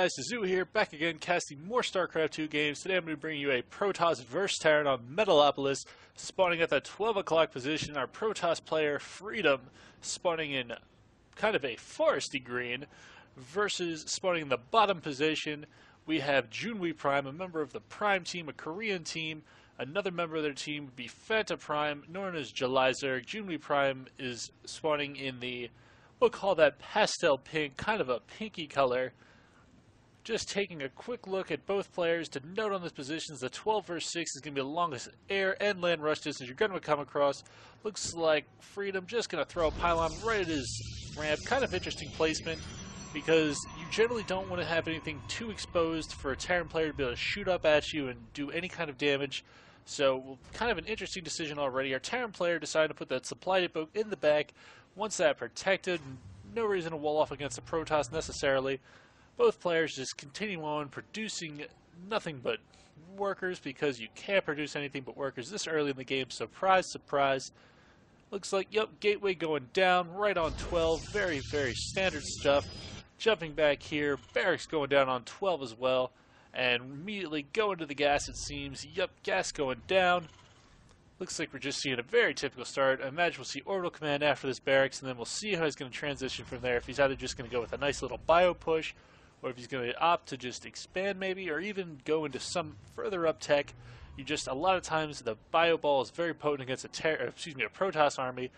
guys, Zoo here, back again casting more Starcraft 2 games. Today I'm going to bring you a Protoss vs Terran on Metalopolis, spawning at the 12 o'clock position. Our Protoss player, Freedom, spawning in kind of a foresty green, versus spawning in the bottom position. We have JunwiPrime, a member of the Prime team, a Korean team. Another member of their team would be Prime, known as zerg. JunwiPrime is spawning in the, we'll call that pastel pink, kind of a pinky color. Just taking a quick look at both players to note on this positions, the 12 vs 6 is going to be the longest air and land rush distance you're going to come across. Looks like Freedom just going to throw a pylon right at his ramp. Kind of interesting placement, because you generally don't want to have anything too exposed for a Terran player to be able to shoot up at you and do any kind of damage. So, kind of an interesting decision already. Our Terran player decided to put that supply depot in the back. Once that protected, no reason to wall off against the Protoss necessarily. Both players just continue on producing nothing but workers, because you can't produce anything but workers this early in the game. Surprise, surprise. Looks like, yep, gateway going down right on 12. Very, very standard stuff. Jumping back here, barracks going down on 12 as well. And immediately go into the gas, it seems. Yep, gas going down. Looks like we're just seeing a very typical start. I imagine we'll see orbital command after this barracks, and then we'll see how he's going to transition from there. If he's either just going to go with a nice little bio push, or if he's going to opt to just expand maybe, or even go into some further up tech. You just, a lot of times, the bio ball is very potent against a Protoss army.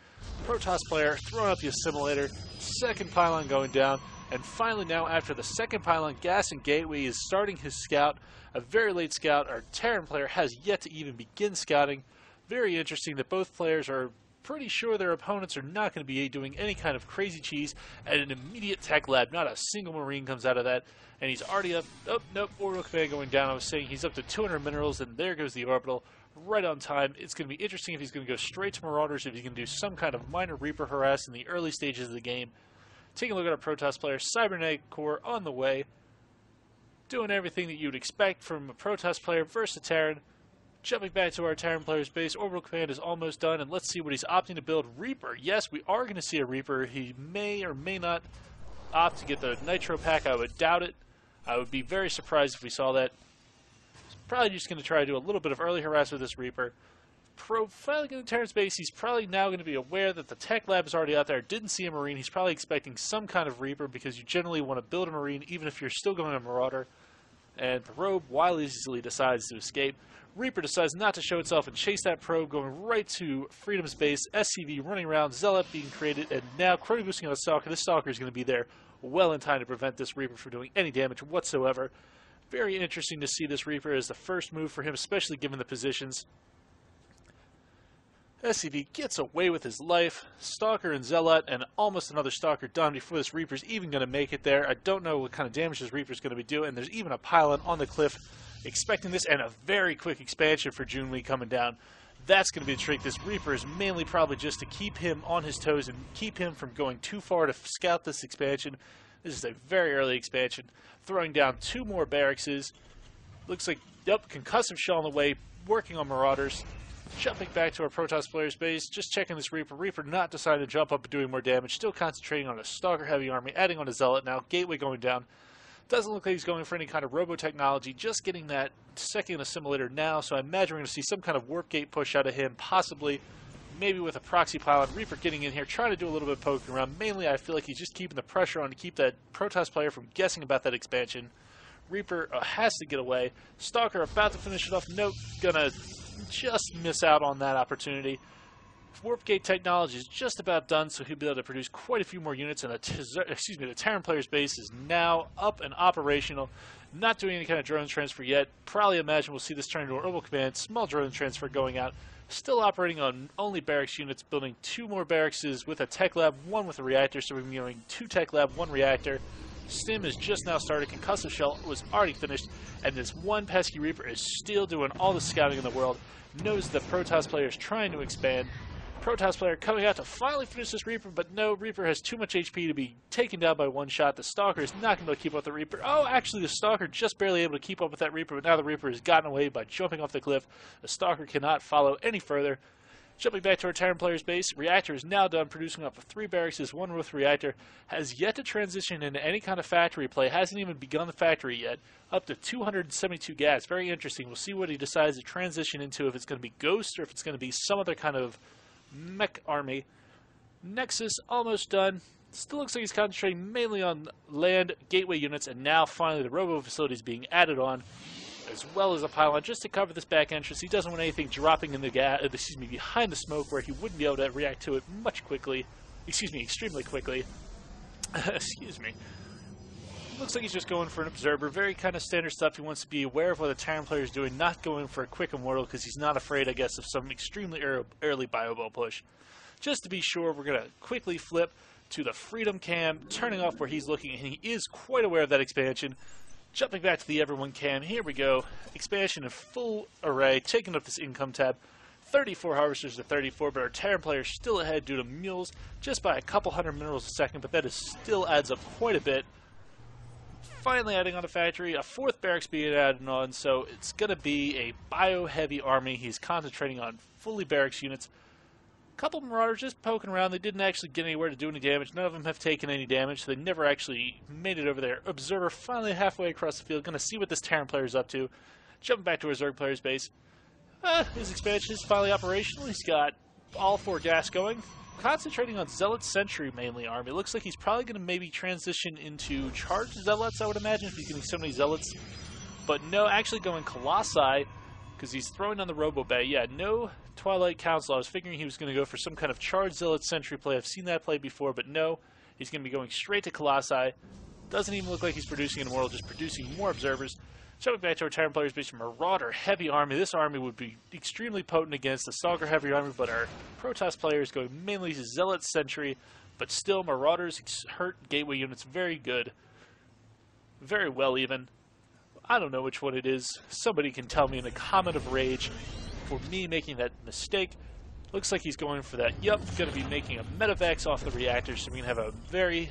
Protoss player throwing up the assimilator, second pylon going down, and finally now after the second pylon, gas and gateway is starting his scout. A very late scout. Our Terran player has yet to even begin scouting. Very interesting that both players are pretty sure their opponents are not going to be doing any kind of crazy cheese, and an immediate tech lab. Not a single Marine comes out of that, and he's already up. Oh, nope, orbital command going down. I was saying he's up to 200 minerals, and there goes the orbital right on time. It's going to be interesting if he's going to go straight to Marauders, if he's going to do some kind of minor Reaper harass in the early stages of the game. Taking a look at our Protoss player, Cybernetic Core on the way, doing everything that you'd expect from a Protoss player versus a Terran. Jumping back to our Terran player's base, orbital command is almost done, and let's see what he's opting to build. Reaper. Yes, we are going to see a Reaper. He may or may not opt to get the Nitro pack. I would doubt it. I would be very surprised if we saw that. He's probably just going to try to do a little bit of early harass with this Reaper. Profiling in the Terran's base, he's probably now going to be aware that the tech lab is already out there. Didn't see a Marine. He's probably expecting some kind of Reaper, because you generally want to build a Marine even if you're still going to Marauder. And the Probe wisely decides to escape. Reaper decides not to show itself and chase that probe, going right to Freedom's base. SCV running around, Zealot being created, and now Chrono boosting on a Stalker. This Stalker is going to be there well in time to prevent this Reaper from doing any damage whatsoever. Very interesting to see this Reaper as the first move for him, especially given the positions. SCV gets away with his life. Stalker and Zealot, and almost another Stalker done before this Reaper's even going to make it there. I don't know what kind of damage this Reaper's going to be doing. There's even a pylon on the cliff expecting this, and a very quick expansion for Junwi coming down. That's going to be the trick. This Reaper is mainly probably just to keep him on his toes and keep him from going too far to scout this expansion. This is a very early expansion. Throwing down two more barracks. Looks like, yep, concussive shell on the way, working on Marauders. Jumping back to our Protoss player's base, just checking this Reaper. Reaper not deciding to jump up and doing more damage, still concentrating on a Stalker-heavy army, adding on a Zealot now. Gateway going down. Doesn't look like he's going for any kind of robo-technology, just getting that second assimilator now, so I imagine we're going to see some kind of warp gate push out of him, possibly, maybe with a proxy pylon. Reaper getting in here, trying to do a little bit of poking around. Mainly, I feel like he's just keeping the pressure on to keep that Protoss player from guessing about that expansion. Reaper has to get away. Stalker about to finish it off. Nope, gonna just miss out on that opportunity. Warp gate technology is just about done, so he'll be able to produce quite a few more units, and the Terran player's base is now up and operational. Not doing any kind of drone transfer yet. Probably imagine we'll see this turn into an orbital command. Small drone transfer going out. Still operating on only barracks units, building two more barracks with a tech lab, one with a reactor, so we're going to be doing two tech lab, one reactor. Stim is just now started. Concussive shell was already finished, and this one pesky Reaper is still doing all the scouting in the world. Knows the Protoss player is trying to expand. Protoss player coming out to finally finish this Reaper, but no, Reaper has too much HP to be taken down by one shot. The Stalker is not going to be able to keep up with the Reaper. Oh, actually, the Stalker just barely able to keep up with that Reaper, but now the Reaper has gotten away by jumping off the cliff. The Stalker cannot follow any further. Jumping back to our Terran player's base, reactor is now done producing up to 3 barracks. 1 roof reactor has yet to transition into any kind of factory play, hasn't even begun the factory yet, up to 272 gas. Very interesting. We'll see what he decides to transition into, if it's going to be Ghost or if it's going to be some other kind of mech army. Nexus almost done. Still looks like he's concentrating mainly on land gateway units, and now finally the robo facilities being added on, as well as a pylon, just to cover this back entrance. He doesn't want anything dropping in the behind the smoke, where he wouldn't be able to react to it extremely quickly. Excuse me. Looks like he's just going for an observer. Very kind of standard stuff. He wants to be aware of what the Terran player is doing, not going for a quick immortal, because he's not afraid, I guess, of some extremely early bioball push. Just to be sure, we're going to quickly flip to the Freedom cam, turning off where he's looking, and he is quite aware of that expansion. Jumping back to the Everyone cam, here we go. Expansion in full array, taking up this income tab. 34 harvesters to 34, but our Terran player is still ahead due to mules, just by a couple hundred minerals a second, but that still adds up quite a bit. Finally adding on a factory, a 4th barracks being added on, so it's going to be a bio-heavy army. He's concentrating on fully barracks units. Couple Marauders just poking around. They didn't actually get anywhere to do any damage. None of them have taken any damage, so they never actually made it over there. Observer finally halfway across the field. Going to see what this Terran player is up to. Jumping back to our Zerg player's base. His expansion is finally operational. He's got all 4 gas going. Concentrating on Zealot Sentry mainly army. It looks like he's probably going to maybe transition into Charged Zealots, I would imagine, if he's getting so many Zealots. But no, actually going Colossi, because he's throwing on the Robo Bay. Yeah, no Twilight Council. I was figuring he was going to go for some kind of Charged Zealot Sentry play. I've seen that play before, but no. He's going to be going straight to Colossi. Doesn't even look like he's producing an Immortal, just producing more Observers. Jumping back to our Terran players based on Marauder Heavy Army. This army would be extremely potent against the Stalker Heavy Army, but our Protoss players going mainly to Zealot Sentry, but still Marauders hurt gateway units very good. Very well even. I don't know which one it is. Somebody can tell me in a comment of rage for me making that mistake. Looks like he's going for that. Yup, going to be making a Medivacs off the reactor, so we can have a very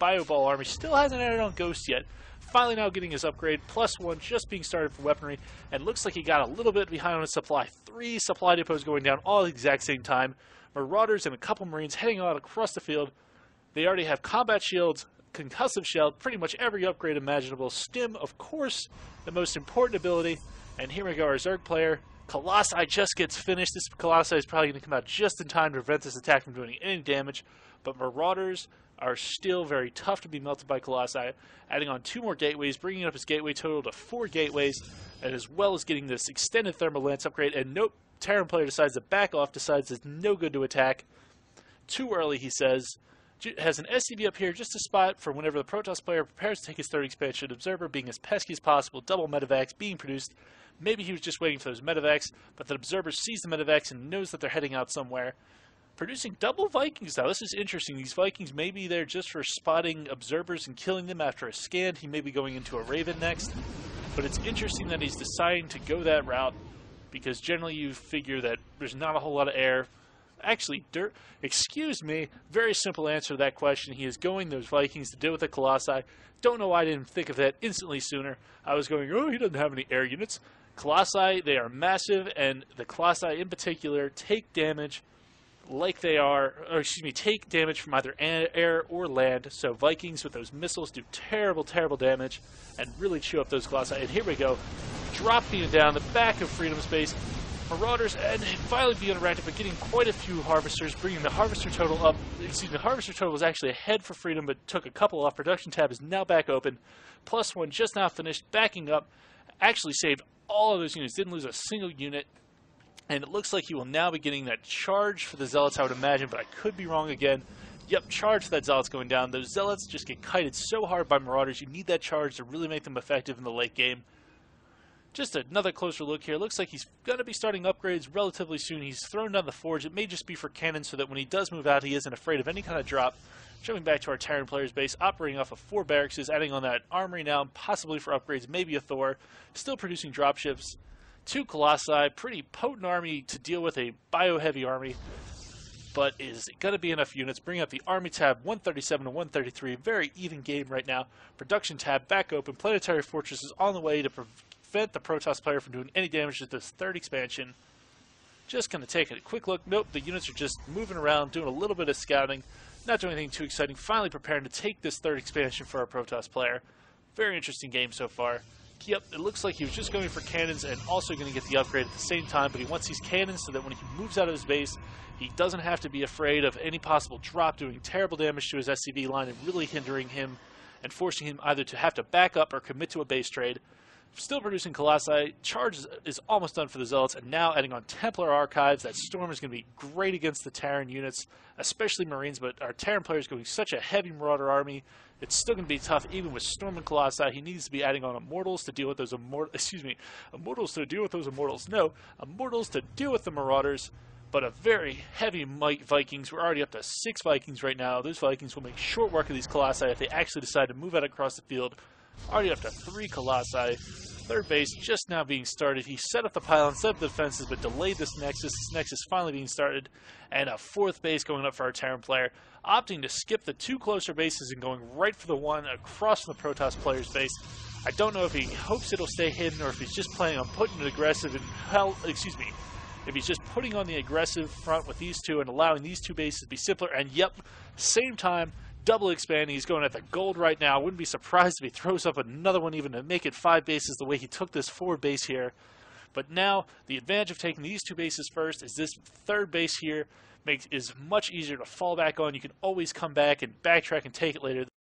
Bioball army. Still hasn't added on Ghost yet. Finally now getting his upgrade, +1 just being started for weaponry, and looks like he got a little bit behind on his supply. 3 supply depots going down all at the exact same time. Marauders and a couple Marines heading out across the field. They already have combat shields, concussive shield, pretty much every upgrade imaginable. Stim, of course, the most important ability. And here we go, our Zerg player. Colossi just gets finished. This Colossi is probably going to come out just in time to prevent this attack from doing any damage. But Marauders are still very tough to be melted by Colossi. Adding on 2 more gateways, bringing up his gateway total to 4 gateways, and as well as getting this extended thermal lance upgrade. And nope, Terran player decides to back off, decides it's no good to attack. Too early, he says. Has an SCV up here just a spot for whenever the Protoss player prepares to take his 3rd expansion. Observer being as pesky as possible, double Medivacs being produced. Maybe he was just waiting for those Medivacs, but the Observer sees the Medivacs and knows that they're heading out somewhere. Producing double Vikings now. This is interesting. These Vikings may be there just for spotting Observers and killing them after a scan. He may be going into a Raven next. But it's interesting that he's deciding to go that route, because generally you figure that there's not a whole lot of air. Actually, excuse me, very simple answer to that question. He is going those Vikings to deal with the Colossi. Don't know why I didn't think of that instantly sooner. I was going, oh, he doesn't have any air units. Colossi, they are massive, and the Colossi in particular take damage like they are, or excuse me, take damage from either air or land. So Vikings with those missiles do terrible, terrible damage and really chew up those Colossi. And here we go, dropping it down the back of Freedom Space. Marauders, and finally being interactive, but getting quite a few Harvesters, bringing the Harvester total up. Excuse me, the Harvester total was actually ahead for Freedom, but took a couple off. Production tab is now back open. +1 just now finished, backing up. Actually saved all of those units, didn't lose a single unit. And it looks like he will now be getting that charge for the Zealots, I would imagine, but I could be wrong again. Yep, charge for that Zealots going down. Those Zealots just get kited so hard by Marauders. You need that charge to really make them effective in the late game. Just another closer look here. Looks like he's going to be starting upgrades relatively soon. He's thrown down the Forge. It may just be for cannon so that when he does move out, he isn't afraid of any kind of drop. Jumping back to our Terran player's base, operating off of 4 barracks, adding on that armory now, possibly for upgrades, maybe a Thor. Still producing dropships. 2 Colossi, pretty potent army to deal with a bio-heavy army. But is going to be enough units. Bring up the Army tab, 137 to 133. Very even game right now. Production tab back open. Planetary Fortress is on the way to prevent the Protoss player from doing any damage to this 3rd expansion. Just going to take a quick look. Nope, the units are just moving around, doing a little bit of scouting, not doing anything too exciting. Finally preparing to take this third expansion for our Protoss player. Very interesting game so far. Yep, it looks like he was just going for cannons and also going to get the upgrade at the same time, but he wants these cannons so that when he moves out of his base, he doesn't have to be afraid of any possible drop doing terrible damage to his SCV line and really hindering him and forcing him either to have to back up or commit to a base trade. Still producing Colossi. Charge is almost done for the Zealots, and now adding on Templar Archives. That Storm is going to be great against the Terran units, especially Marines, but our Terran player is going such a heavy Marauder army. It's still going to be tough, even with Storm and Colossi. He needs to be adding on Immortals to deal with those Immortals to deal with those Immortals. No, Immortals to deal with the Marauders, but a very heavy Vikings. We're already up to 6 Vikings right now. Those Vikings will make short work of these Colossi if they actually decide to move out across the field. Already up to 3 Colossi. Third base just now being started. He set up the pylon, set up the defenses, but delayed this Nexus. This Nexus finally being started. And a 4th base going up for our Terran player, opting to skip the 2 closer bases and going right for the one across from the Protoss player's base. I don't know if he hopes it'll stay hidden or if he's just planning on putting it aggressive and if he's just putting on the aggressive front with these two and allowing these 2 bases to be simpler. And yep, same time, double expanding. He's going at the gold right now. Wouldn't be surprised if he throws up another one even to make it 5 bases the way he took this 4 base here. But now the advantage of taking these 2 bases first is this 3rd base here is much easier to fall back on. You can always come back and backtrack and take it later.